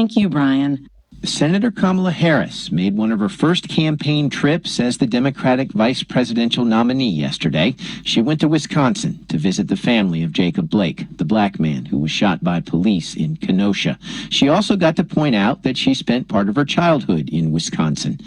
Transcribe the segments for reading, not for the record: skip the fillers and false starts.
Thank you, Brian. Senator Kamala Harris made one of her first campaign trips as the Democratic vice presidential nominee yesterday. She went to Wisconsin to visit the family of Jacob Blake, the black man who was shot by police in Kenosha. She also got to point out that she spent part of her childhood in Wisconsin.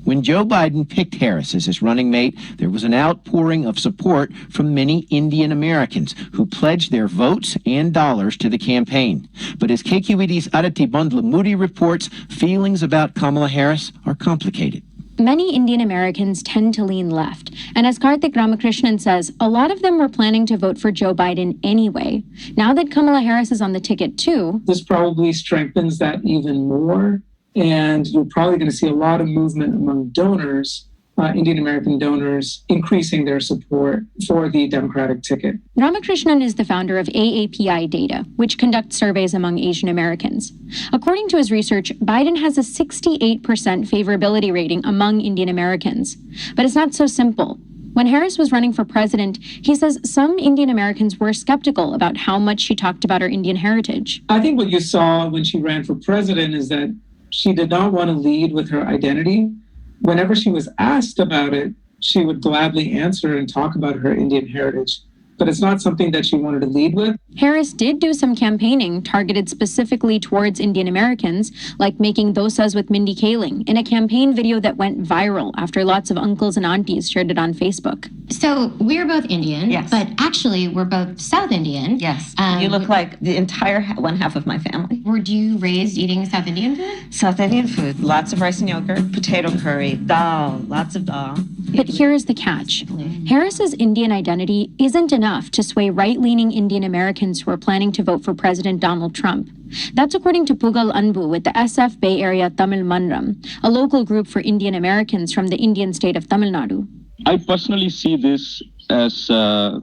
When Joe Biden picked Harris as his running mate, there was an outpouring of support from many Indian Americans who pledged their votes and dollars to the campaign. But as KQED's Aditi Bandlamudi reports, feelings about Kamala Harris are complicated. Many Indian Americans tend to lean left. And as Karthik Ramakrishnan says, a lot of them were planning to vote for Joe Biden anyway. Now that Kamala Harris is on the ticket too, this probably strengthens that even more. And you're probably going to see a lot of movement among donors, Indian American donors, increasing their support for the Democratic ticket. Ramakrishnan is the founder of AAPI Data, which conducts surveys among Asian Americans. According to his research, Biden has a 68% favorability rating among Indian Americans. But it's not so simple. When Harris was running for president, he says some Indian Americans were skeptical about how much she talked about her Indian heritage. I think what you saw when she ran for president is that she did not want to lead with her identity. Whenever she was asked about it, she would gladly answer and talk about her Indian heritage. But it's not something that she wanted to lead with. Harris did do some campaigning targeted specifically towards Indian Americans, like making dosas with Mindy Kaling in a campaign video that went viral after lots of uncles and aunties shared it on Facebook. So we're both Indian, Yes. but actually we're both South Indian. Yes, you look like the entire one half of my family. Were you raised eating South Indian food? South Indian food, lots of rice and yogurt, potato curry, dal, lots of dal. But here's the catch. Harris's Indian identity isn't enough to sway right-leaning Indian Americans who are planning to vote for President Donald Trump. That's according to Pugal Anbu with the SF Bay Area Tamil Manram, a local group for Indian Americans from the Indian state of Tamil Nadu. I personally see this as a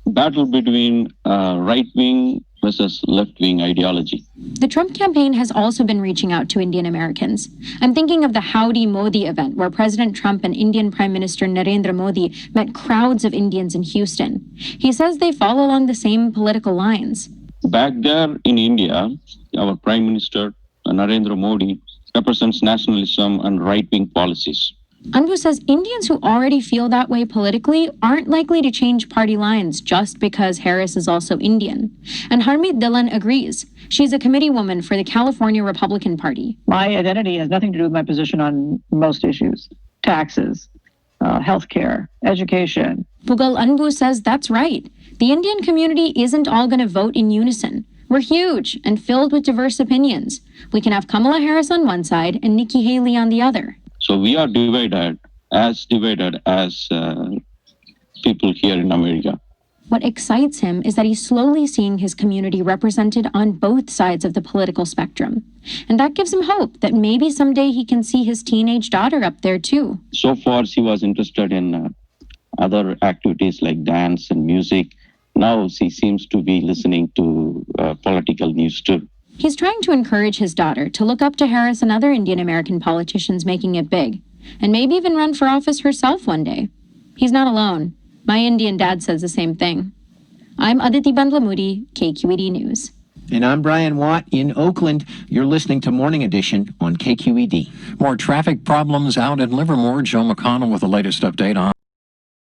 battle between right-wing versus left-wing ideology. The Trump campaign has also been reaching out to Indian Americans. I'm thinking of the Howdy Modi event where President Trump and Indian Prime Minister Narendra Modi met crowds of Indians in Houston. He says they fall along the same political lines. Back there in India, our Prime Minister Narendra Modi represents nationalism and right-wing policies. Anbu says Indians who already feel that way politically aren't likely to change party lines just because Harris is also Indian. And Harmeet Dhillon agrees. She's a committee woman for the California Republican Party. My identity has nothing to do with my position on most issues. Taxes, healthcare, education. Pugal Anbu says that's right. The Indian community isn't all going to vote in unison. We're huge and filled with diverse opinions. We can have Kamala Harris on one side and Nikki Haley on the other. So we are divided as people here in America. What excites him is that he's slowly seeing his community represented on both sides of the political spectrum. And that gives him hope that maybe someday he can see his teenage daughter up there too. So far, she was interested in other activities like dance and music. Now she seems to be listening to political news too. He's trying to encourage his daughter to look up to Harris and other Indian American politicians making it big, and maybe even run for office herself one day. He's not alone. My Indian dad says the same thing. I'm Aditi Bandlamudi, KQED News. And I'm Brian Watt in Oakland. You're listening to Morning Edition on KQED. More traffic problems out in Livermore. Joe McConnell with the latest update on